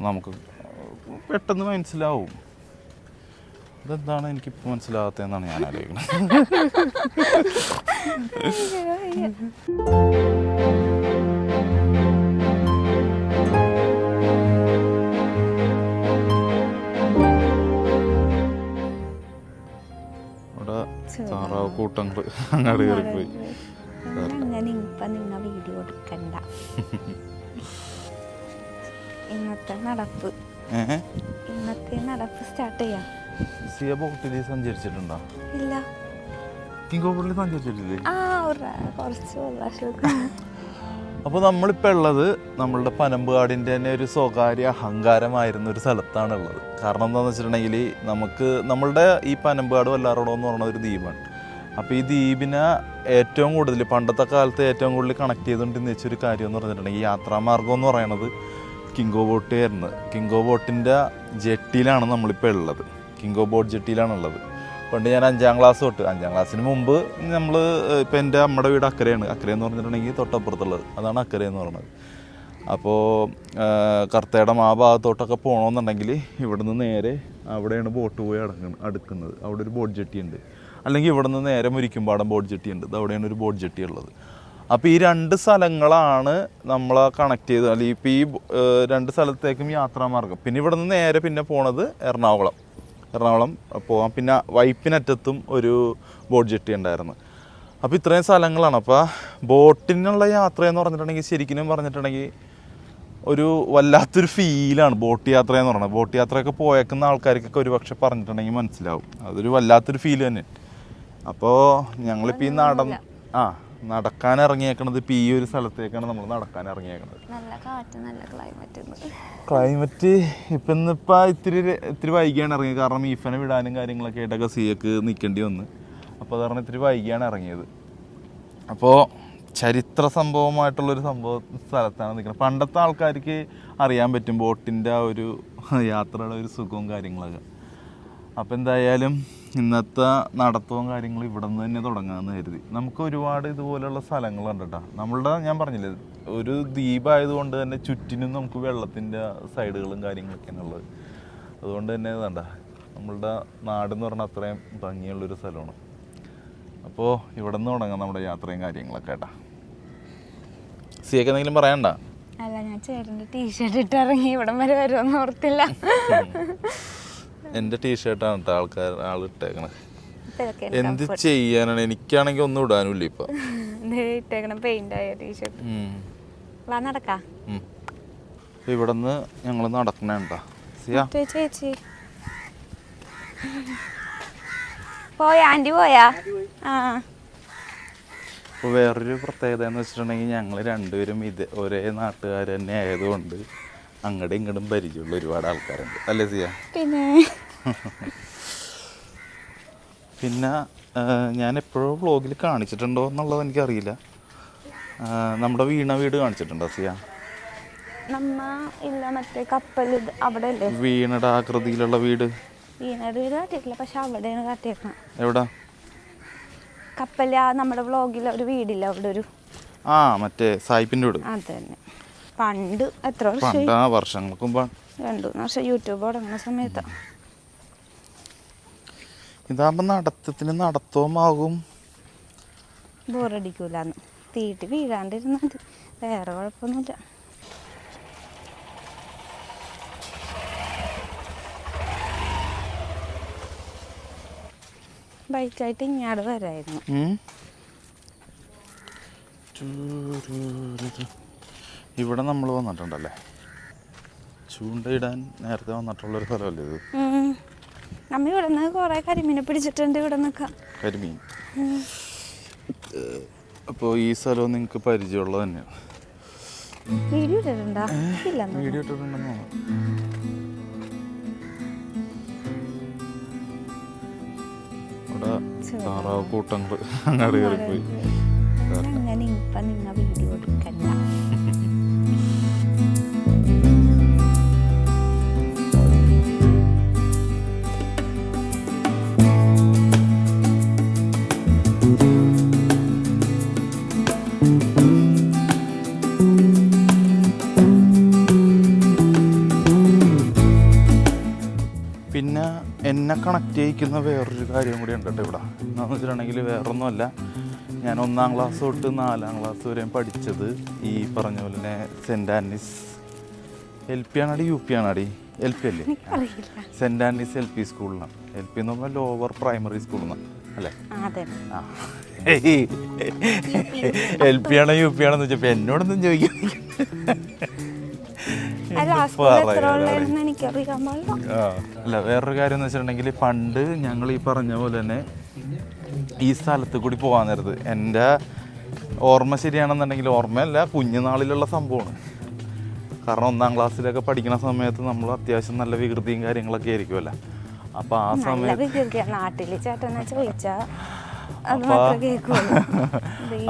നമുക്ക് പെട്ടെന്ന് മനസ്സിലാവും. ഇതെന്താണ് എനിക്കിപ്പോൾ മനസ്സിലാകാത്തതെന്നാണ് ഞാൻ ആലോചിക്കുന്നത്. ഇവിടെ താറാവ് കൂട്ടങ്ങൾ അങ്ങോട്ട് കയറിപ്പോയി. അങ്ങനെ ഇപ്പം നിങ്ങൾ വീഡിയോ എടുക്കണ്ട. ഇന്നത്തെ നടപ്പ് സ്റ്റാർട്ട് ചെയ്യാം. സിയ ബോട്ടിൽ സഞ്ചരിച്ചിട്ടുണ്ടോ? ഇല്ല. കിങ്കോ ബോട്ടിൽ സഞ്ചരിച്ചിട്ടില്ലേ? കുറച്ച്. അപ്പോൾ നമ്മളിപ്പോൾ ഉള്ളത് നമ്മളുടെ പനമ്പുകാടിൻ്റെ തന്നെ ഒരു സ്വകാര്യ അഹങ്കാരമായിരുന്ന ഒരു സ്ഥലത്താണുള്ളത്. കാരണം എന്താണെന്ന് വെച്ചിട്ടുണ്ടെങ്കിൽ നമ്മളുടെ ഈ പനമ്പുകാട് വല്ലാറോടോ എന്ന് പറയുന്ന ഒരു ദ്വീപാണ്. അപ്പോൾ ഈ ദ്വീപിനെ ഏറ്റവും കൂടുതൽ പണ്ടത്തെ കാലത്ത് ഏറ്റവും കൂടുതൽ കണക്ട് ചെയ്തുകൊണ്ടിരുന്ന വെച്ചൊരു കാര്യം എന്ന് പറഞ്ഞിട്ടുണ്ടെങ്കിൽ യാത്രാമാർഗം എന്ന് പറയുന്നത് കിങ്കോ ബോട്ട് ആയിരുന്നു. കിങ്കോ ബോട്ടിൻ്റെ ജെട്ടിയിലാണ് നമ്മളിപ്പോൾ ഉള്ളത്. കിങ്കോ ബോട്ട് ജെട്ടിയിലാണുള്ളത്. പണ്ട് ഞാൻ 5ാം ക്ലാസ് തൊട്ട് 5ാം ക്ലാസ്സിന് മുമ്പ് നമ്മൾ ഇപ്പോൾ എൻ്റെ അമ്മയുടെ വീട് അക്കരയാണ്. അക്കരയെന്ന് പറഞ്ഞിട്ടുണ്ടെങ്കിൽ തൊട്ടപ്പുറത്തുള്ളത് അതാണ് അക്കരയെന്ന് പറയുന്നത്. അപ്പോൾ കർത്തയുടെ ആ ഭാഗത്തോട്ടൊക്കെ പോകണമെന്നുണ്ടെങ്കിൽ ഇവിടുന്ന് നേരെ അവിടെയാണ് ബോട്ട് പോയി അടുക്കുന്നത്. അവിടെ ഒരു ബോട്ട് ജെട്ടി ഉണ്ട്. അല്ലെങ്കിൽ ഇവിടെ നിന്ന് നേരെ മുരിക്കുംപാടം ബോട്ട് ജെട്ടി ഉണ്ട്. അവിടെയാണ് ഒരു ബോട്ട് ജെട്ടി ഉള്ളത്. അപ്പോൾ ഈ 2 സ്ഥലങ്ങളാണ് നമ്മളെ കണക്ട് ചെയ്ത്. അല്ലെങ്കിൽ ഇപ്പോൾ ഈ 2 സ്ഥലത്തേക്കും യാത്രാമാർഗം. പിന്നെ ഇവിടെ നിന്ന് നേരെ പിന്നെ പോണത് എറണാകുളം പോകാം. പിന്നെ വൈപ്പിനറ്റത്തും ഒരു ബോട്ട് ജെട്ടി ഉണ്ടായിരുന്നു. അപ്പോൾ ഇത്രയും സ്ഥലങ്ങളാണ്. അപ്പോൾ ബോട്ടിനുള്ള യാത്രയെന്ന് പറഞ്ഞിട്ടുണ്ടെങ്കിൽ ശരിക്കും പറഞ്ഞിട്ടുണ്ടെങ്കിൽ ഒരു വല്ലാത്തൊരു ഫീലാണ് ബോട്ട് യാത്ര എന്ന് പറയുന്നത്. ബോട്ട് യാത്രയൊക്കെ പോയേക്കുന്ന ആൾക്കാർക്കൊക്കെ ഒരു പക്ഷെ പറഞ്ഞിട്ടുണ്ടെങ്കിൽ മനസ്സിലാവും. അതൊരു വല്ലാത്തൊരു ഫീൽ തന്നെ. അപ്പോൾ ഞങ്ങളിപ്പോൾ ഈ നടക്കാൻ ഇറങ്ങിയേക്കണത് ഇപ്പോൾ ഈ ഒരു സ്ഥലത്തേക്കാണ് നമ്മൾ നടക്കാൻ ഇറങ്ങിയേക്കണത്. ക്ലൈമറ്റ് ഇപ്പം ഇന്നിപ്പോൾ ഇത്തിരി വൈകിയാണ് ഇറങ്ങിയത്. കാരണം ഈഫനെ വിടാനും കാര്യങ്ങളൊക്കെ ആയിട്ടൊക്കെ സിയക്ക് നിൽക്കേണ്ടി വന്ന്. അപ്പോൾ അത് കാരണം ഇത്തിരി വൈകിയാണ് ഇറങ്ങിയത്. അപ്പോൾ ചരിത്ര സംഭവമായിട്ടുള്ളൊരു സ്ഥലത്താണ് നിൽക്കുന്നത്. പണ്ടത്തെ ആൾക്കാർക്ക് അറിയാൻ പറ്റും ബോട്ടിൻ്റെ ആ ഒരു യാത്രയുടെ ഒരു സുഖവും കാര്യങ്ങളൊക്കെ. അപ്പോൾ എന്തായാലും ഇന്നത്തെ നടത്തവും കാര്യങ്ങളും ഇവിടെ നിന്ന് തന്നെ തുടങ്ങാമെന്ന് കരുതി. നമുക്ക് ഒരുപാട് ഇതുപോലെയുള്ള സ്ഥലങ്ങളുണ്ട് കേട്ടോ. ഞാൻ പറഞ്ഞില്ലേ ഒരു ദ്വീപായതുകൊണ്ട് തന്നെ ചുറ്റിനും നമുക്ക് വെള്ളത്തിൻ്റെ സൈഡുകളും കാര്യങ്ങളൊക്കെയാണ് ഉള്ളത്. അതുകൊണ്ട് തന്നെ വേണ്ട നമ്മളുടെ നാടെന്ന് പറഞ്ഞാൽ അത്രയും ഭംഗിയുള്ളൊരു സ്ഥലമാണ്. അപ്പോൾ ഇവിടെ നിന്ന് തുടങ്ങാം നമ്മുടെ യാത്രയും കാര്യങ്ങളൊക്കെ കേട്ടോ. സിയൊക്കെ എന്തെങ്കിലും പറയണ്ട? അല്ല, ഞാൻ ചേട്ടൻ്റെ ടീഷർട്ട് ഇട്ട് ഇറങ്ങി ഇവിടം വരെ വരുമെന്ന് ഓർത്തില്ല. എൻ്റെ ടീഷർട്ടാണ് കേട്ടോ ആളിട്ടേക്കണത്. എന്ത് ചെയ്യാനാണ്? എനിക്കാണെങ്കിൽ ഒന്നും ഇടാനുമില്ല ഇപ്പൊ. ഇവിടുന്ന് ഞങ്ങള് നടക്കണേണ്ടാ ചേച്ചി പോയാ? ആന്റി പോയാ? അപ്പോൾ വേറൊരു പ്രത്യേകത എന്ന് വെച്ചിട്ടുണ്ടെങ്കിൽ ഞങ്ങൾ രണ്ടുപേരും ഒരേ നാട്ടുകാർ തന്നെ ആയതുകൊണ്ട് അങ്ങോട്ടും ഇങ്ങോട്ടും പരിചയമുള്ള ഒരുപാട് ആൾക്കാരുണ്ട് അല്ലേ സിയ? പിന്നെ ഞാൻ എപ്പോഴും വ്ളോഗിൽ കാണിച്ചിട്ടുണ്ടോ എന്നുള്ളത് എനിക്കറിയില്ല. നമ്മുടെ വീട് കാണിച്ചിട്ടുണ്ടോ സിയ? വീണയുടെ ആകൃതിയിലുള്ള വീട് കാട്ടിയിട്ടില്ല, പക്ഷെ അവിടെയാണ് കാട്ടിയേക്കണം. എവിടെ? കപ്പല് നമ്മുടെ വ്ളോഗിൽ ഒരു വീടില്ല അവിടെ ഒരു മറ്റേ സായിപ്പിൻ്റെ വീട്. അത് തന്നെ. പണ്ട് എത്ര വർഷങ്ങൾക്ക് മുമ്പ് 2-3 വർഷം യൂട്യൂബ് തുടങ്ങുന്ന സമയത്താണ്. ഇതാകുമ്പോൾ നടത്തവുമാകും, ബോറടിക്കൂലെന്ന്. തീട്ടി വീഴാണ്ടിരുന്നത് വേറെ കുഴപ്പമൊന്നുമില്ല. ബൈക്കായിട്ട് ഇങ്ങാട് വരായിരുന്നു. ഇവിടെ നമ്മൾ വന്നിട്ടുണ്ടല്ലേ? ചൂണ്ടയിടാൻ നേരത്തെ വന്നിട്ടുള്ളൊരു സ്ഥലമല്ലേ ഇത്? നമ്മ ഇവിടെ നിന്ന് കുറെ കരിമീനെ പിടിച്ചിട്ടുണ്ട്. ഇവിടെ നിൽക്കാം കരിമീൻ. അപ്പോൾ ഈ സ്ഥലവും നിങ്ങൾക്ക് പരിചയമുള്ളത് തന്നെയാണ്. വീഡിയോ ഇട്ടിട്ടുണ്ടോ? വീഡിയോ ഇട്ടിട്ടുണ്ടെന്നോ? ഇവിടെ താറാവ് കൂട്ടങ്ങൾ അങ്ങോട്ട് കയറിപ്പോയി. അങ്ങനെ ഇപ്പം നിങ്ങൾ വീഡിയോ എടുക്കണ്ട. എന്നെ കണക്ട് ചെയ്യിക്കുന്ന വേറൊരു കാര്യം കൂടി ഉണ്ട് കേട്ടോ ഇവിടെ. എന്താണെന്ന് വെച്ചിട്ടുണ്ടെങ്കിൽ വേറൊന്നുമല്ല, ഞാൻ 1ാം ക്ലാസ് തൊട്ട് 4ാം ക്ലാസ് വരെയും പഠിച്ചത് ഈ പറഞ്ഞ പോലെ തന്നെ സെൻറ്റ് ആൻറ്റണീസ് LP ആണടി UP ആണടി LP അല്ലേ? സെൻറ്റ് ആൻറ്റണീസ് LP സ്കൂളിലാണ്. LP എന്ന് പറഞ്ഞാൽ ലോവർ പ്രൈമറി സ്കൂളിൽ നിന്നാണ് അല്ലേ? ആ LP ആണോ UP ആണോന്ന് വെച്ചപ്പോൾ എന്നോടൊന്നും ചോദിക്കാൻ അല്ല. വേറൊരു കാര്യം എന്ന് വെച്ചിട്ടുണ്ടെങ്കിൽ പണ്ട് ഞങ്ങൾ ഈ പറഞ്ഞ പോലെ തന്നെ ഈ സ്ഥലത്ത് കൂടി പോകാൻ നേരത്ത്, എൻ്റെ ഓർമ്മ ശരിയാണെന്നുണ്ടെങ്കിൽ, ഓർമ്മയല്ല കുഞ്ഞുനാളിലുള്ള സംഭവമാണ്. കാരണം 1ാം ക്ലാസ്സിലൊക്കെ പഠിക്കുന്ന സമയത്ത് നമ്മൾ അത്യാവശ്യം നല്ല വികൃതിയും കാര്യങ്ങളൊക്കെ ആയിരിക്കുമല്ലോ. അപ്പോൾ ആ സമയത്ത്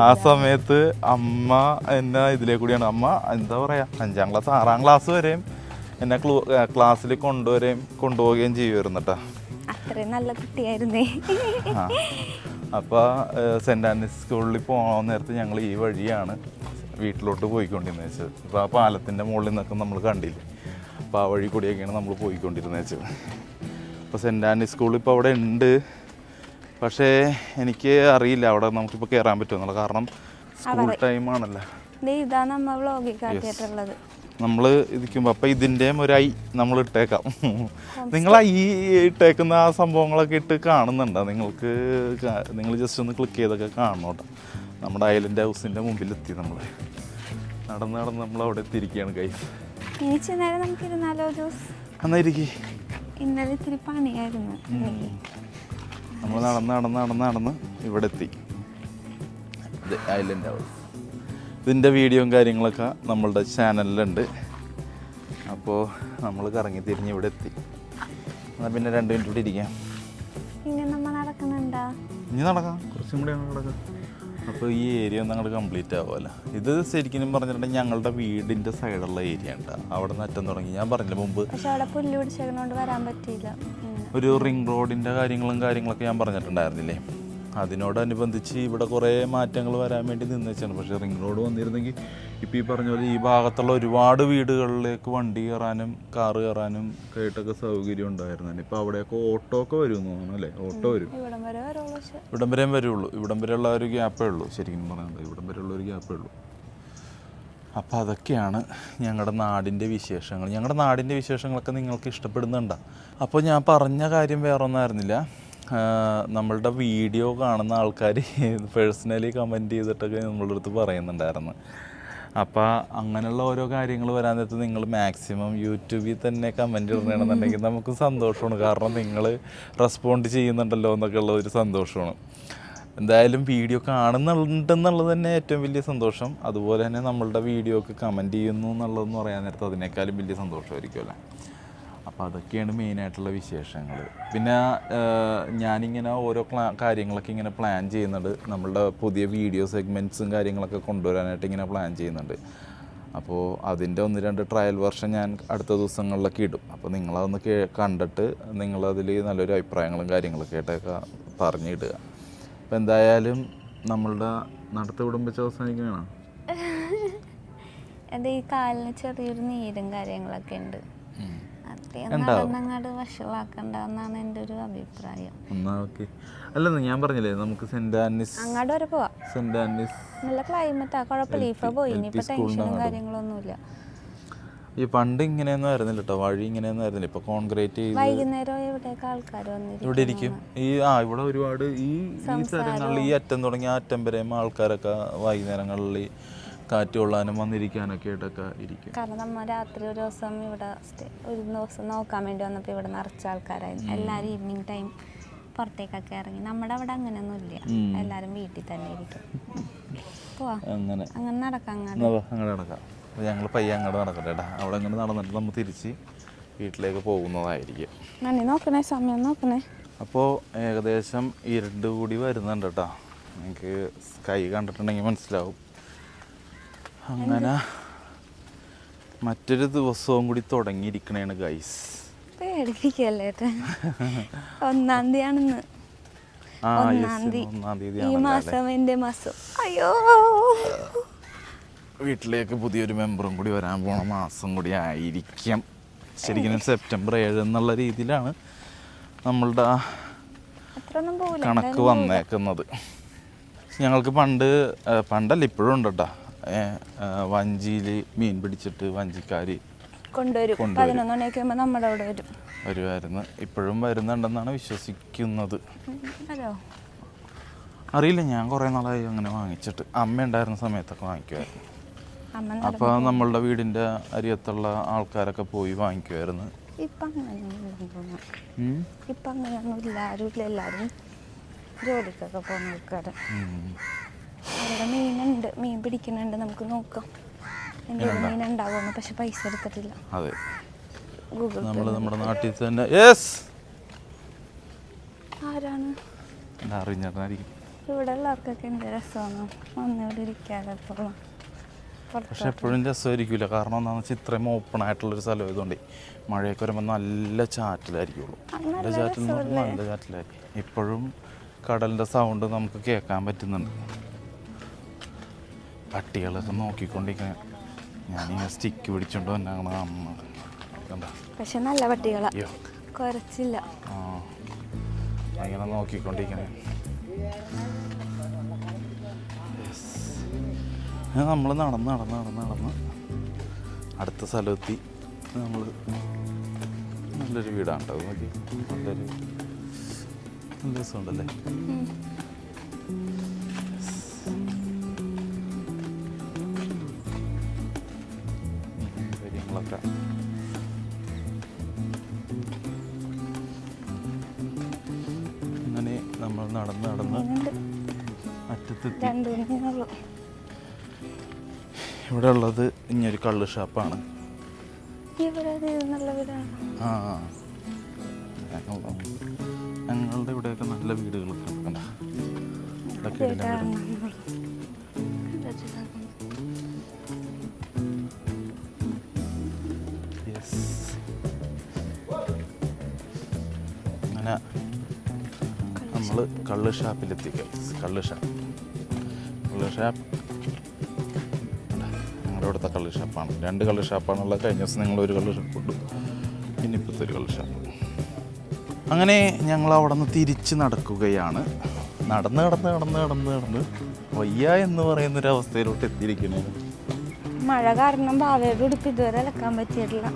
ആ സമയത്ത് അമ്മ എന്നെ ഇതിലേ കൂടിയാണ്, അമ്മ എന്താ പറയുക, 5ാം ക്ലാസ് 6ാം ക്ലാസ് വരെയും എന്നെ ക്ലാസ്സിൽ കൊണ്ടുപോവുകയും ചെയ്യുമായിരുന്നു കേട്ടോ. അത്രയും നല്ല കുട്ടിയായിരുന്നേ. അപ്പോൾ സെൻറ്റ് ആൻറ്റണീസ് സ്കൂളിൽ പോകാൻ നേരത്ത് ഞങ്ങൾ ഈ വഴിയാണ് വീട്ടിലോട്ട് പോയിക്കൊണ്ടിരുന്നത് വെച്ചത്. അപ്പോൾ ആ പാലത്തിൻ്റെ മുകളിൽ നിന്നൊക്കെ നമ്മൾ കണ്ടില്ലേ, അപ്പോൾ ആ വഴി കൂടിയൊക്കെയാണ് നമ്മൾ പോയിക്കൊണ്ടിരുന്നത് വെച്ചത്. അപ്പോൾ സെൻറ്റ് ആൻറ്റണീസ് സ്കൂൾ ഇപ്പോൾ അവിടെ ഉണ്ട്, പക്ഷേ എനിക്ക് അറിയില്ല അവിടെ നമുക്കിപ്പോൾ കയറാൻ പറ്റുമെന്നുള്ളത്. കാരണം സ്കൂൾ ടൈമാണല്ലോ. നമ്മൾ ഇരിക്കുമ്പോൾ അപ്പോൾ ഇതിൻ്റെയും ഒരു ഐ നമ്മൾ ഇട്ടേക്കാം. നിങ്ങൾ ഈ ഇട്ടേക്കുന്ന ആ സംഭവങ്ങളൊക്കെ ഇട്ട് കാണുന്നുണ്ടോ? നിങ്ങൾ ജസ്റ്റ് ഒന്ന് ക്ലിക്ക് ചെയ്തൊക്കെ കാണണം കേട്ടോ. നമ്മുടെ ഐലൻഡ് ഹൗസിൻ്റെ മുമ്പിലെത്തി. നമ്മൾ നടന്ന് നമ്മൾ അവിടെ എത്തിയിരിക്കുകയാണ് ഗൈസ്. എന്നായിരിക്കും ഇന്നലെ ഇത്തിരി പണിയായിരുന്നു. നമ്മൾ നടന്ന് ഇവിടെ എത്തി. Island house. ഇതിൻ്റെ വീഡിയോയും കാര്യങ്ങളൊക്കെ നമ്മളുടെ ചാനലിലുണ്ട്. അപ്പോൾ നമ്മൾ കറങ്ങി തിരിഞ്ഞ് ഇവിടെ എത്തി. എന്നാൽ പിന്നെ 2 മിനിറ്റ് കൂടി ഇരിക്കാം. ഇനി നടക്കാം, കുറച്ചും കൂടി നടക്കാം. അപ്പോൾ ഈ ഏരിയ ഒന്ന് അങ്ങോട്ട് കംപ്ലീറ്റ് ആവുമല്ലോ. ഇത് ശരിക്കും പറഞ്ഞിട്ടുണ്ടെങ്കിൽ ഞങ്ങളുടെ വീടിൻ്റെ സൈഡുള്ള ഏരിയ ഉണ്ട്. അവിടെ നിന്ന് അറ്റം തുടങ്ങി ഞാൻ പറഞ്ഞില്ല മുമ്പ്, ഒരു റിംഗ് റോഡിൻ്റെ കാര്യങ്ങളൊക്കെ ഞാൻ പറഞ്ഞിട്ടുണ്ടായിരുന്നില്ലേ. അതിനോടനുബന്ധിച്ച് ഇവിടെ കുറേ മാറ്റങ്ങൾ വരാൻ വേണ്ടി നിന്ന് വെച്ചാണ്. പക്ഷേ റിംഗ് റോഡ് വന്നിരുന്നെങ്കിൽ ഇപ്പോൾ ഈ പറഞ്ഞ പോലെ ഈ ഭാഗത്തുള്ള ഒരുപാട് വീടുകളിലേക്ക് വണ്ടി കയറാനും കാറ് കയറാനും കേട്ടൊക്കെ സൗകര്യം ഉണ്ടായിരുന്നു. ഇപ്പോൾ അവിടെയൊക്കെ ഓട്ടോ ഒക്കെ വരുമെന്ന് തോന്നുന്നു അല്ലേ? ഓട്ടോ വരും. ഇവിടം വരെയും വരുള്ളൂ. ഇവിടം വരെയുള്ള ഒരു ഗ്യാപ്പേ ഉള്ളൂ. ശരിക്കും പറയുന്നത് ഇവിടം വരെയുള്ള ഒരു ഗ്യാപ്പേ ഉള്ളൂ. അപ്പോൾ അതൊക്കെയാണ് ഞങ്ങളുടെ നാടിൻ്റെ വിശേഷങ്ങൾ. ഞങ്ങളുടെ നാടിൻ്റെ വിശേഷങ്ങളൊക്കെ നിങ്ങൾക്ക് ഇഷ്ടപ്പെടുന്നുണ്ടോ? അപ്പോൾ ഞാൻ പറഞ്ഞ കാര്യം വേറൊന്നായിരുന്നില്ല. നമ്മളുടെ വീഡിയോ കാണുന്ന ആൾക്കാർ പേഴ്സണലി കമൻറ്റ് ചെയ്തിട്ടൊക്കെ നമ്മളുടെ അടുത്ത് പറയുന്നുണ്ടായിരുന്നു. അപ്പോൾ അങ്ങനെയുള്ള ഓരോ കാര്യങ്ങൾ വരാൻ നേരത്ത് നിങ്ങൾ മാക്സിമം യൂട്യൂബിൽ തന്നെ കമൻറ്റ് ഇടണമെന്നുണ്ടെങ്കിൽ നമുക്ക് സന്തോഷമാണ്. കാരണം നിങ്ങൾ റെസ്പോണ്ട് ചെയ്യുന്നുണ്ടല്ലോ എന്നൊക്കെ ഉള്ള ഒരു സന്തോഷമാണ്. എന്തായാലും വീഡിയോ കാണുന്നുണ്ടെന്നുള്ളത് തന്നെ ഏറ്റവും വലിയ സന്തോഷം. അതുപോലെ തന്നെ നമ്മളുടെ വീഡിയോക്ക് കമൻറ്റ് ചെയ്യുന്നു എന്നുള്ളതെന്ന് പറയാൻ നേരത്ത് അതിനേക്കാളും വലിയ സന്തോഷമായിരിക്കുമല്ലോ. അപ്പോൾ അതൊക്കെയാണ് മെയിനായിട്ടുള്ള വിശേഷങ്ങൾ. പിന്നെ ഞാനിങ്ങനെ ഓരോ കാര്യങ്ങളൊക്കെ ഇങ്ങനെ പ്ലാൻ ചെയ്യുന്നുണ്ട്. നമ്മളുടെ പുതിയ വീഡിയോ സെഗ്മെൻറ്റ്സും കാര്യങ്ങളൊക്കെ കൊണ്ടുവരാനായിട്ട് ഇങ്ങനെ പ്ലാൻ ചെയ്യുന്നുണ്ട്. അപ്പോൾ അതിൻ്റെ 1-2 ട്രയൽ വെർഷൻ ഞാൻ അടുത്ത ദിവസങ്ങളിലൊക്കെ ഇടും. അപ്പോൾ നിങ്ങളതൊന്ന് കണ്ടിട്ട് നിങ്ങളതിൽ നല്ലൊരു അഭിപ്രായങ്ങളും കാര്യങ്ങളൊക്കെ ആയിട്ടൊക്കെ പറഞ്ഞിടുക. അപ്പോൾ എന്തായാലും നമ്മളുടെ നടത്ത കുടുംബച്ച് അവസാനിക്കുകയാണ്. അത് ഈ കാലിന് ചെറിയൊരു നീരും കാര്യങ്ങളൊക്കെ ഉണ്ട്. വഷളാക്കണ്ടെന്നാണ് എൻ്റെ ഒരു അഭിപ്രായം. അല്ലെന്ന് ഞാൻ പറഞ്ഞില്ലേ നമുക്ക് സെൻറ്റ് ആൻറ്റണീസ് അങ്ങോട്ട് വരെ പോവാം. സെൻറ്റ് ആൻറ്റണീസ് നല്ല ക്ലൈമറ്റാ, കുഴപ്പമില്ല. ഇപ്പൊ പോയി ഇനിയിപ്പോൾ ടെൻഷനും കാര്യങ്ങളൊന്നുമില്ല. ഈ പണ്ട് ഇങ്ങനെയൊന്നും ആയിരുന്നില്ല കേട്ടോ, വഴി ഇങ്ങനെയൊന്നും ആയിരുന്നില്ല. ഇപ്പൊ കോൺക്രീറ്റ് ചെയ്ത് വൈകുന്നേരം ഇവിടെയൊക്കെ ആൾക്കാർ ഇവിടെ ഇരിക്കും. ഇവിടെ ഒരുപാട് ഈ സ്ഥലങ്ങളിൽ ഈ അറ്റം തുടങ്ങി ആ അറ്റം വരെ ആൾക്കാരൊക്കെ വൈകുന്നേരങ്ങളിൽ കാറ്റ് കൊള്ളാനും വന്നിരിക്കാനൊക്കെ ആയിട്ടൊക്കെ ഇരിക്കും. കാരണം നമ്മൾ രാത്രി ഒരു ദിവസം നോക്കാൻ വേണ്ടി വന്നപ്പോൾ ഇവിടെ നിറച്ച ആൾക്കാരായിരുന്നു. എല്ലാവരും ഈവനിങ് ടൈം പുറത്തേക്കൊക്കെ ഇറങ്ങി. നമ്മുടെ അവിടെ അങ്ങനെയൊന്നും ഇല്ല, എല്ലാവരും വീട്ടിൽ തന്നെ ഇരിക്കും. പോവാ അങ്ങനെ നടക്കാം. അങ്ങനെ നടക്കാം. ഞങ്ങൾ പയ്യെ അങ്ങോട്ട് നടക്കട്ടെ കേട്ടോ. അവിടെ അങ്ങനെ നടന്നിട്ട് നമ്മൾ തിരിച്ച് വീട്ടിലേക്ക് പോകുന്നതായിരിക്കും. നോക്കണേ, സമയം നോക്കണേ. അപ്പോൾ ഏകദേശം ഇരുട്ട് കൂടി വരുന്നുണ്ട് കേട്ടോ. നിങ്ങൾക്ക് സ്കൈ കണ്ടിട്ടുണ്ടെങ്കിൽ മനസ്സിലാവും. അങ്ങനെ മറ്റൊരു ദിവസവും കൂടി തുടങ്ങിയിരിക്കണേണ് ഗൈസ്. പേടിപ്പിക്കല്ലേ 1-ാം തീയതിയാണെന്ന്. 1-ാം തീയതി ഈ മാസം എൻ്റെ മാസം. അയ്യോ, വീട്ടിലേക്ക് പുതിയൊരു മെമ്പറും കൂടി വരാൻ പോണ മാസം കൂടി ആയിരിക്കാം. ശരിക്കും സെപ്റ്റംബർ 7 എന്നുള്ള രീതിയിലാണ് നമ്മളുടെ അത്രയൊന്നും പോകില്ല. കണക്ക് വന്നേക്കുന്നത്. ഞങ്ങൾക്ക് പണ്ടല്ല ഇപ്പോഴും ഉണ്ട് കേട്ടോ, വഞ്ചിയിൽ മീൻ പിടിച്ചിട്ട് വഞ്ചിക്കാർ കൊണ്ടുവരും. 11 മണിയൊക്കെ ആകുമ്പോൾ നമ്മുടെ അവിടെ വരുമായിരുന്നു. ഇപ്പോഴും വരുന്നുണ്ടെന്നാണ് വിശ്വസിക്കുന്നത്. അതോ അറിയില്ല, ഞാൻ കുറേ നാളായി അങ്ങനെ വാങ്ങിച്ചിട്ട്. അമ്മ ഉണ്ടായിരുന്ന സമയത്തൊക്കെ വാങ്ങിക്കുമായിരുന്നു. അപ്പോൾ നമ്മളുടെ വീടിൻ്റെ അരിയത്തുള്ള ആൾക്കാരൊക്കെ പോയി വാങ്ങിക്കുമായിരുന്നു. ഇപ്പം അങ്ങനെയൊന്നുമില്ല, ആരുമില്ല. എല്ലാവരും ജോലിക്കൊക്കെ പോകുന്ന ആൾക്കാർ. അവിടെ മീനുണ്ട്, മീൻ പിടിക്കുന്നുണ്ട്, നമുക്ക് നോക്കാം എന്തെങ്കിലും മീൻ ഉണ്ടാവുമെന്ന്. പക്ഷെ പൈസ എടുത്തിട്ടില്ല. അതെ, ഗൂഗിൾ നമ്മൾ നമ്മുടെ നാട്ടിൽ തന്നെ. യെസ്, ആരാണ്? അറിഞ്ഞിട്ടായിരിക്കും. ഇവിടെ ഉള്ളവർക്കൊക്കെ എന്ത് രസമാണ് ഒന്നിവിടെ ഇരിക്കാതെ. പക്ഷെ എപ്പോഴും രസമായിരിക്കില്ല. കാരണം എന്താണെന്ന് വെച്ചാൽ ഇത്രയും ഓപ്പൺ ആയിട്ടുള്ളൊരു സ്ഥലം ആയതുകൊണ്ട് മഴയൊക്കെ വരുമ്പോൾ നല്ല ചാറ്റിലായിരിക്കുള്ളൂ. നല്ല ചാറ്റിൽ നല്ല ചാറ്റിലായിരിക്കും. ഇപ്പോഴും കടലിൻ്റെ സൗണ്ട് നമുക്ക് കേൾക്കാൻ പറ്റുന്നുണ്ട്. പട്ടികളൊക്കെ നോക്കിക്കൊണ്ടിരിക്കാൻ ഞാനിങ്ങനെ സ്റ്റിക്ക് പിടിച്ചോണ്ട് വന്നാണ് അമ്മ. കണ്ട, പക്ഷെ നല്ല പട്ടികളാ, കുറച്ചില്ല. ആ, അങ്ങനെ നോക്കിക്കൊണ്ടിരിക്കണേ. നമ്മൾ നടന്ന് അടുത്ത സ്ഥലമെത്തി. നമ്മൾ നല്ലൊരു വീടാണ് കേട്ടോ. നോക്കി, നല്ല രസമുണ്ടല്ലേ. കാര്യങ്ങളൊക്കെ അങ്ങനെ നമ്മൾ നടന്ന് അറ്റത്തെത്തി. ഇവിടെ ഉള്ളത് ഇനിയൊരു കള്ള് ഷാപ്പാണ്. ആ, ഞങ്ങളുടെ ഇവിടെയൊക്കെ നല്ല വീടുകളൊക്കെ ഉണ്ട്. അങ്ങനെ നമ്മൾ കള്ള് ഷാപ്പിലെത്തി. കള്ള് ഷാപ്പ് ഞങ്ങളുടെ ഇവിടുത്തെ കള്ള് ഷാപ്പാണ്. 2 കള്ള് ഷാപ്പാണുള്ളത്. കഴിഞ്ഞ ദിവസം നിങ്ങളൊരു കള്ള് ഷാപ്പുണ്ട്, പിന്നെ ഇപ്പോഴത്തെ ഒരു കള്ള് ഷാപ്പ്. അങ്ങനെ ഞങ്ങൾ അവിടെ നിന്ന് തിരിച്ച് നടക്കുകയാണ്. നടന്ന് വയ്യ എന്ന് പറയുന്നൊരവസ്ഥയിലോട്ട് എത്തിയിരിക്കുന്നത്. മഴ കാരണം ഭാവയുടെ ഉടുപ്പ് ഇതുവരെ അലക്കാൻ പറ്റിയിട്ടില്ല.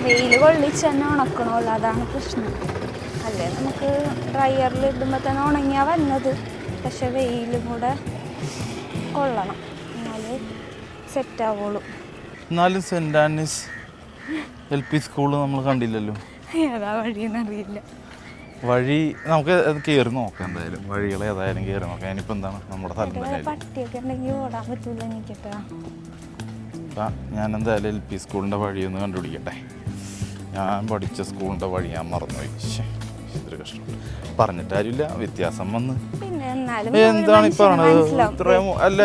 വെയിൽ കൊള്ളിച്ച് തന്നെ ഉണക്കണമല്ലോ, അതാണ് പ്രശ്നം. അല്ലേ നമുക്ക് ഡ്രയറിൽ ഇടുമ്പോൾ തന്നെ ഉണങ്ങിയാ വന്നത്. പക്ഷെ വെയിലും കൂടെ കൊള്ളണം, എന്നാലേ സെറ്റാവുള്ളൂ. എന്നാലും സെൻറ് ആനീസ് LP സ്കൂള് നമ്മൾ കണ്ടില്ലല്ലോ. ഏതാ വഴിയെന്നറിയില്ല. വഴി നമുക്ക് അത് കയറി നോക്കാം. എന്തായാലും വഴികൾ ഏതായാലും കയറി നോക്കാം. ഇനിയിപ്പോൾ എന്താണ് നമ്മുടെ സ്ഥലം തന്നെ. പട്ടിയൊക്കെ ഉണ്ടെങ്കിൽ ഓടാൻ പറ്റൂല എനിക്കിട്ടാ. അപ്പം ഞാൻ എന്തായാലും LP സ്കൂളിൻ്റെ വഴിയൊന്ന് കണ്ടുപിടിക്കട്ടെ. ഞാൻ പഠിച്ച സ്കൂളിൻ്റെ വഴി ഞാൻ മറന്നുപോയി. ഇതൊരു കഷ്ടം. പറഞ്ഞിട്ടാരില്ല, വ്യത്യാസം വന്ന്. എന്താണ് ഈ പറഞ്ഞത്? ഇത്രയും അല്ല,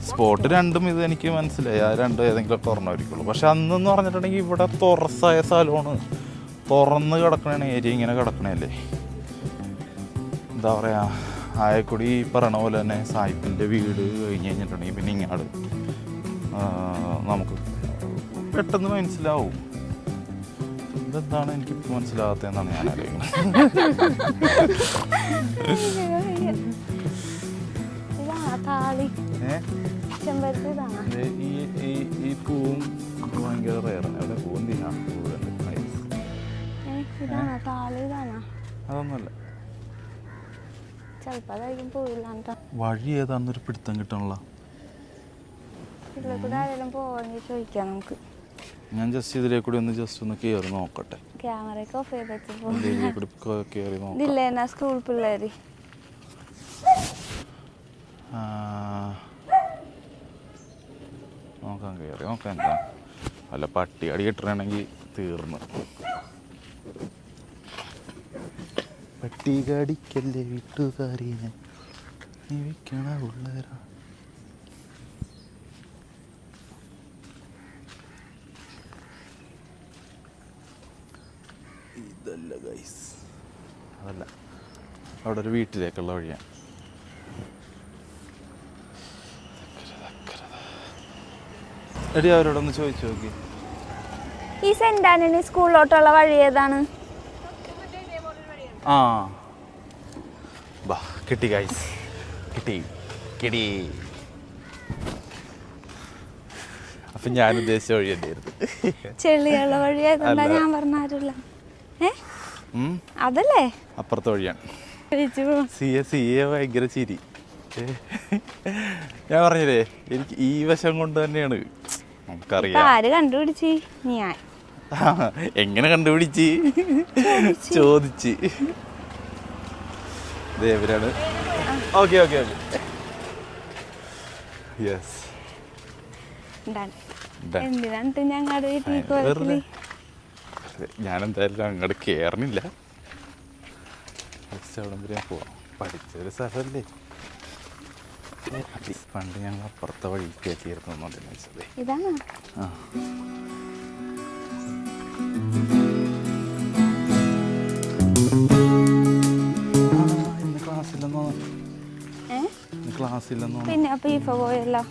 സ്പോട്ട് രണ്ടും ഇത് എനിക്ക് മനസ്സിലായി. ആ രണ്ടും ഏതെങ്കിലും തുറന്നായിരിക്കുള്ളൂ. പക്ഷെ അന്നെന്ന് പറഞ്ഞിട്ടുണ്ടെങ്കിൽ ഇവിടെ തുറസായ സ്ഥലമാണ്, തുറന്ന് കിടക്കണ ഏരിയ. ഇങ്ങനെ കിടക്കണല്ലേ, എന്താ പറയുക, ആയക്കുടി പറയണ പോലെ തന്നെ സായിപ്പിൻ്റെ വീട് കഴിഞ്ഞ് കഴിഞ്ഞിട്ടുണ്ടെങ്കിൽ പിന്നെ ഇങ്ങാട് നമുക്ക് പെട്ടെന്ന് മനസ്സിലാവും. ഇതെന്താണ് എനിക്കിപ്പോൾ മനസ്സിലാകാത്തതെന്നാണ് ഞാൻ അറിയുന്നത്. ഈ പൂവും ഭയങ്കര റയറാണ്. അവിടെ പൂവെന്തിനാ അതൊന്നുമല്ല. വഴി ഏതാണെന്നൊരു പിടുത്തം കിട്ടണല്ലോ. ഞാൻ ജസ്റ്റ് ഇതിലേ കൂടി ഒന്ന് കയറി നോക്കട്ടെ. ക്യാമറയൊക്കെ ഓഫ് കയറി നോക്കാം. സ്കൂൾ പിള്ളേര് നോക്കാം, കയറി നോക്കാം. എന്താ വല്ല പട്ടി അടി കിട്ടണമെങ്കിൽ തീർന്നു. പട്ടി കടിക്കല്ലേ വീട്ടുകാരി ജീവിക്കണ ഉള്ളവരാ. ഇതല്ല ഗൈസ്, അതല്ല, അവിടെ ഒരു വീട്ടിലേക്കുള്ള വഴിയാണ്. എടി അവരോടൊന്ന് ചോദിച്ചു നോക്കി. ഈ സെന്റ് ആന്റണി സ്കൂളിലോട്ടുള്ള വഴി ഏതാണ്? ആ ബാ കിട്ടി ഗൈസ്, കിട്ടി കിട്ടി. അപ്പം ഞാൻ ഉദ്ദേശിച്ച വഴി തന്നെയായിരുന്നു. ചെളിയുള്ള വഴി ഏതാ ഞാൻ പറഞ്ഞാരില്ല. അതല്ലേ അപ്പുറത്തെ വഴിയാണ്. സി എ ഭയങ്കര ചിരി. ഞാൻ പറഞ്ഞില്ലേ എനിക്ക് ഈ വശം കൊണ്ട് തന്നെയാണ് നമുക്കറിയാം. ആര് കണ്ടുപിടിച്ച്? ഞാൻ. എങ്ങനെ കണ്ടുപിടിച്ച്? ചോദിച്ച്. ദേവരാണ്. Okay okay okay yes. എന്തിനാണ് ഞങ്ങളുടെ വീട്ടിലേക്ക് പോയത്? ഞാൻ എന്തായാലും അങ്ങോട്ട് കയറണില്ല. അവിടം വരെ പോവാം. പഠിച്ചൊരു സ്ഥലമല്ലേ. പണ്ട് ഞങ്ങൾ അപ്പുറത്തെ വഴി കയറ്റിയിരുന്നു വെച്ചത്. ഇതാണ്. ആ ഇന്ന് ക്ലാസ്സില്ലെന്നോ? ക്ലാസ്സില്ലെന്നോ? പിന്നെ അപ്പൊ ഇപ്പൊ പോയല്ലോ.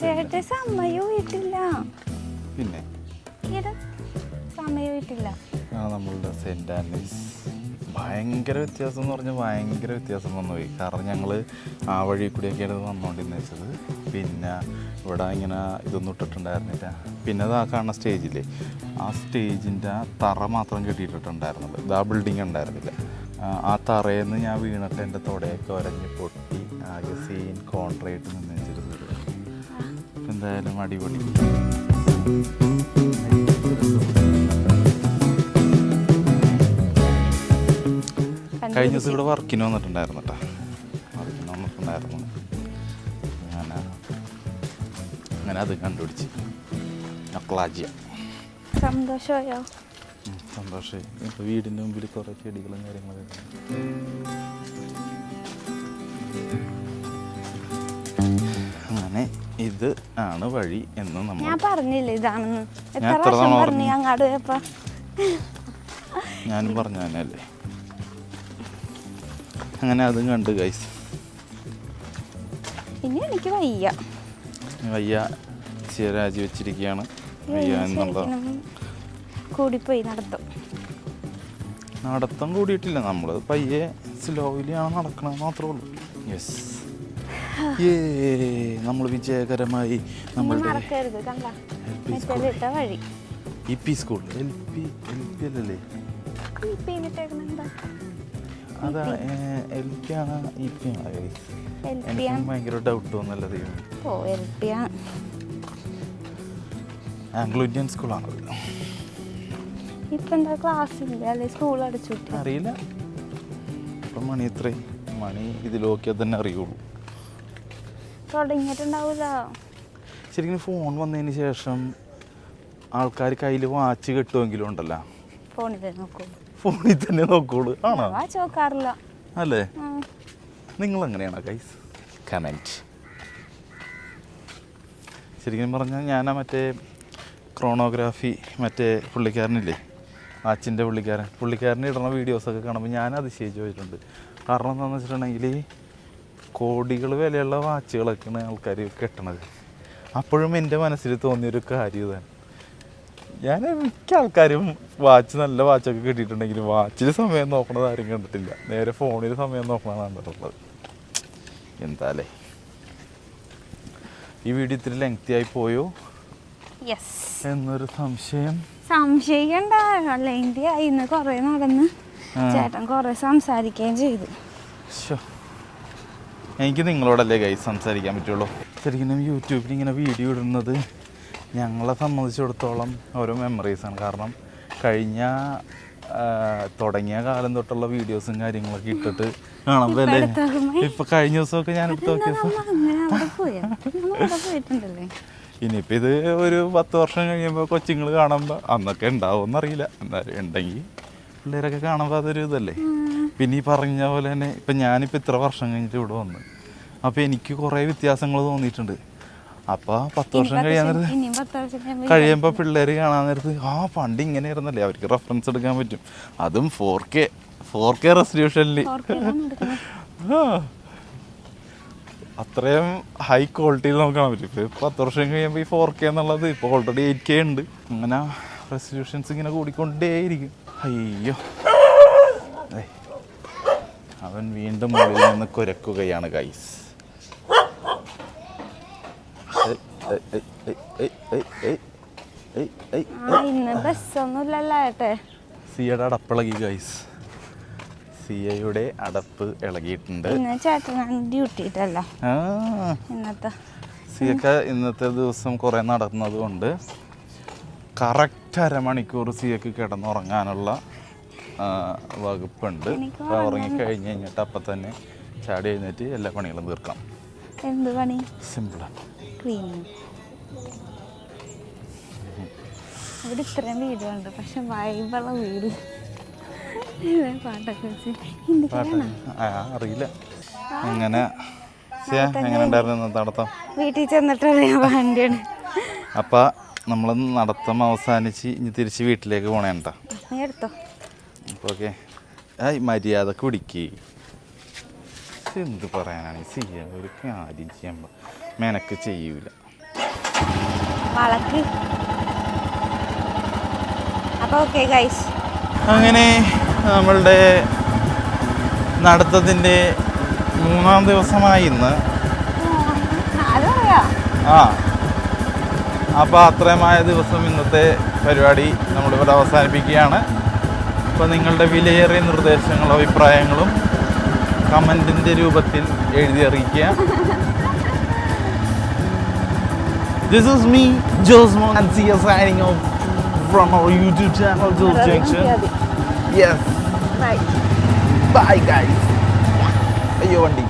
ചേട്ടൻ സമയമായിട്ടില്ല. പിന്നെ സമയമായിട്ടില്ല. ആ നമ്മളുടെ സെൻറ് ആൻഡ്രീസ് ഭയങ്കര വ്യത്യാസം എന്ന് പറഞ്ഞാൽ ഭയങ്കര വ്യത്യാസം വന്നുപോയി. കാരണം ഞങ്ങൾ ആ വഴി കൂടിയൊക്കെയാണ് വന്നുകൊണ്ടിരുന്ന വെച്ചത്. പിന്നെ ഇവിടെ ഇങ്ങനെ ഇതൊന്നും ഇട്ടിട്ടുണ്ടായിരുന്നില്ല. പിന്നെ അത് ആ കാണുന്ന സ്റ്റേജില്ലേ, ആ സ്റ്റേജിൻ്റെ തറ മാത്രം കെട്ടിയിട്ടിട്ടുണ്ടായിരുന്നുള്ളൂ. ഇത് ആ ബിൽഡിങ് ഉണ്ടായിരുന്നില്ല. ആ തറയിൽ നിന്ന് ഞാൻ വീണിട്ട് എൻ്റെ തുടയൊക്കെ ഒരഞ്ഞ് പൊട്ടി ആകെ സീൻ കോൺട്രായിട്ട് നിന്ന് വെച്ചിരുന്നത്. എന്തായാലും അടിപൊളി. കഴിഞ്ഞ ദിവസം ഇവിടെ വർക്കിന് വന്നിട്ടുണ്ടായിരുന്നു കേട്ടോ. വർക്കിന് വന്നിട്ടുണ്ടായിരുന്നു. അങ്ങനെ അത് കണ്ടുപിടിച്ച് നക്ലാജിയ. സന്തോഷമായോ? സന്തോഷമായി. ഇപ്പോൾ വീടിൻ്റെ മുമ്പിൽ കുറേ ചെടികളും കാര്യങ്ങളൊക്കെ. അങ്ങനെ ഇത് ആണ് വഴി എന്ന് നമ്മൾ ഞാൻ പറഞ്ഞില്ലേ ഇതാണെന്ന്. ഞാൻ എത്ര തവണ പറഞ്ഞു? അങ്ങാട് പോയപ്പോ ഞാനും പറഞ്ഞു തന്നെയല്ലേ. അങ്ങനെ അതും കണ്ട് ഗൈസ്. ഇനി എനിക്ക് വയ്യ രാജി വെച്ചിരിക്കുകയാണ്. വയ്യ എന്നുള്ള കൂടിപ്പോയി നടത്തം കൂടിയിട്ടില്ല. നമ്മൾ പയ്യെ സ്ലോയിലാണ് നടക്കണമെന്ന് മാത്രമേ ഉള്ളൂ. യെസ് നമ്മൾ വിജയകരമായി നമ്മളുടെ EP സ്കൂൾ LP അല്ലല്ലേ? അതാ LP ആണ് EP ആണ് ഗൈസ്. എനിക്ക് ഭയങ്കര ഡൗട്ട് തോന്നല്ല ദൈവം. ആംഗ്ലോ ഇന്ത്യൻ സ്കൂളാണ്. ഇപ്പൊ എന്താ ക്ലാസ് ഇല്ല അല്ലെ? സ്കൂൾ അടച്ചു അറിയില്ല. ഇപ്പം മണി എത്രയും മണി ഇതിൽ നോക്കിയാൽ തന്നെ അറിയുള്ളൂ. തുടങ്ങിയിട്ടുണ്ടാവൂല. ശരിക്കും ഫോൺ വന്നതിന് ശേഷം ആൾക്കാർ കയ്യിൽ വാച്ച് കെട്ടുമെങ്കിലും ഉണ്ടല്ലോ, ഫോണിൽ തന്നെ നോക്കുള്ളൂ. ആണോ? വാച്ച് നോക്കാറില്ല അല്ലേ? നിങ്ങൾ എങ്ങനെയാണോ ഗൈസ്? കമൻറ്റ്. ശരിക്കും പറഞ്ഞാൽ ഞാൻ മറ്റേ ക്രോണോഗ്രാഫി മറ്റേ പുള്ളിക്കാരനില്ലേ, വാച്ചിൻ്റെ പുള്ളിക്കാരൻ ഇടുന്ന വീഡിയോസൊക്കെ കാണുമ്പോൾ ഞാൻ അതിശയിച്ച് പോയിട്ടുണ്ട്. കാരണം എന്താണെന്ന് വെച്ചിട്ടുണ്ടെങ്കിൽ കോടികൾ വിലയുള്ള വാച്ചുകളൊക്കെയാണ് ആൾക്കാർ കെട്ടണത്. അപ്പോഴും എൻ്റെ മനസ്സിൽ തോന്നിയൊരു കാര്യം ഇതാണ്. ഞാൻ മിക്ക ആൾക്കാരും വാച്ച് നല്ല വാച്ചൊക്കെ കിട്ടിയിട്ടുണ്ടെങ്കിലും വാച്ചിൽ സമയം നോക്കണത് ആരും കണ്ടിട്ടില്ല. നേരെ ഫോണിൽ സമയം നോക്കണതാണ് കണ്ടിട്ടുള്ളത്. എന്താല്ലേ ഈ വീഡിയോ ഇത്തിരി ലെങ്തി ആയി പോയോ എന്നൊരു സംശയിക്കണ്ട. ലെങ്തി ആയി. ഇന്ന് കുറേ നടന്ന് ചേട്ടൻ കുറേ സംസാരിക്കുകയും ചെയ്തു. എനിക്ക് നിങ്ങളോടല്ലേ ഗൈസ് സംസാരിക്കാൻ പറ്റുള്ളൂ. ശരിക്കും യൂട്യൂബിൽ ഇങ്ങനെ വീഡിയോ ഇടുന്നത് ഞങ്ങളെ സംബന്ധിച്ചിടത്തോളം ഓരോ മെമ്മറീസാണ്. കാരണം തുടങ്ങിയ കാലം തൊട്ടുള്ള വീഡിയോസും കാര്യങ്ങളൊക്കെ ഇട്ടിട്ട് കാണുമ്പോൾ അല്ലേ. ഇപ്പം കഴിഞ്ഞ ദിവസമൊക്കെ ഞാനിപ്പോൾ നോക്കിയപ്പോൾ ഇനിയിപ്പോൾ ഇത് ഒരു 10 വർഷം കഴിയുമ്പോൾ കൊച്ചുങ്ങൾ കാണുമ്പോൾ അന്നൊക്കെ ഉണ്ടാവുമെന്നറിയില്ല. എന്നാലും ഉണ്ടെങ്കിൽ പിള്ളേരൊക്കെ കാണുമ്പോൾ അതൊരു ഇതല്ലേ. പിന്നെ ഈ പറഞ്ഞ പോലെ തന്നെ ഇപ്പം ഞാനിപ്പോൾ ഇത്ര വർഷം കഴിഞ്ഞിട്ട് ഇവിടെ വന്ന് അപ്പോൾ എനിക്ക് കുറേ വ്യത്യാസങ്ങൾ തോന്നിയിട്ടുണ്ട്. അപ്പോൾ 10 വർഷം കഴിയുമ്പോൾ പിള്ളേർ കാണാൻ നേരത്ത് പണ്ട് ഇങ്ങനെ ആയിരുന്നല്ലേ, അവർക്ക് റെഫറൻസ് എടുക്കാൻ പറ്റും. അതും 4K റെസല്യൂഷനിൽ. അത്രയും ഹൈ ക്വാളിറ്റിയിൽ നമുക്ക് കാണാൻ പറ്റും. ഇപ്പോൾ 10 വർഷം കഴിയുമ്പോൾ ഈ 4K എന്നുള്ളത് ഇപ്പോൾ ഓൾറെഡി 8K ഉണ്ട്. അങ്ങനെ റെസൊല്യൂഷൻസ് ഇങ്ങനെ കൂടിക്കൊണ്ടേയിരിക്കും. അയ്യോ, അവൻ വീണ്ടും മുകളിൽ നിന്ന് കുരക്കുകയാണ് ഗൈസ്. ഇന്ന് ബസ്സൊന്നുമില്ലല്ലോ ഏട്ടെ. സിയയുടെ അടപ്പിളകി ഗൈസ്. സിയയുടെ അടപ്പ് ഇളകിയിട്ടുണ്ട്. ഇന്ന് ചേട്ടനാണ് ഡ്യൂട്ടി ഇട്ടല്ലോ ഇന്നത്തെ. സിയൊക്കെ ഇന്നത്തെ ദിവസം കുറേ നടന്നത് കൊണ്ട് കറക്റ്റ് അരമണിക്കൂർ സിയക്ക് കിടന്നുറങ്ങാനുള്ള വകുപ്പുണ്ട്. അപ്പോൾ ഉറങ്ങിക്കഴിഞ്ഞ് കഴിഞ്ഞിട്ട് അപ്പം തന്നെ ചാടി എഴുന്നേറ്റ് എല്ലാ പണികളും തീർക്കാം. എന്ത് പണി? സിമ്പിളാണ്. ക്ലീനിങ്. ഇവിടെ ഇത്രയും വീടുണ്ട്, പക്ഷെ വൈബുള്ള വീട്. പാട്ടൊക്കെ വെച്ച് അറിയില്ല. അങ്ങനെ എങ്ങനെ ഉണ്ടായിരുന്നു നടത്തം? വീട്ടിൽ ചെന്നിട്ടറിയാൻ വണ്ടിയാണ്. അപ്പം നമ്മൾ നടത്തം അവസാനിച്ച് ഇനി തിരിച്ച് വീട്ടിലേക്ക് പോണേണ്ട. നീ എടുത്തോ. അപ്പോൾ ഓക്കെ. മര്യാദ കുടിക്ക്. എന്ത് പറയാനാണ് ചെയ്യാൻ ഒരു കാര്യം ചെയ്യുമ്പോൾ മെനക്ക് ചെയ്യൂല. വളക്ക്. അപ്പോൾ ഓക്കെ ഗൈസ്, അങ്ങനെ നമ്മളുടെ നടത്തത്തിൻ്റെ 3-ാം ദിവസമായി ഇന്ന്. അതറിയാം. അപ്പോൾ അത്രയുമായ ദിവസം ഇന്നത്തെ പരിപാടി നമ്മളിവിടെ അവസാനിപ്പിക്കുകയാണ്. അപ്പോൾ നിങ്ങളുടെ വിലയേറിയ നിർദ്ദേശങ്ങളും അഭിപ്രായങ്ങളും കമൻറ്റിൻ്റെ രൂപത്തിൽ എഴുതി അറിയിക്കുക. This is me, Josmo, and see you signing off from our YouTube channel, Jules Junction. Yes. Bye. Bye, guys. Ayo, Andy.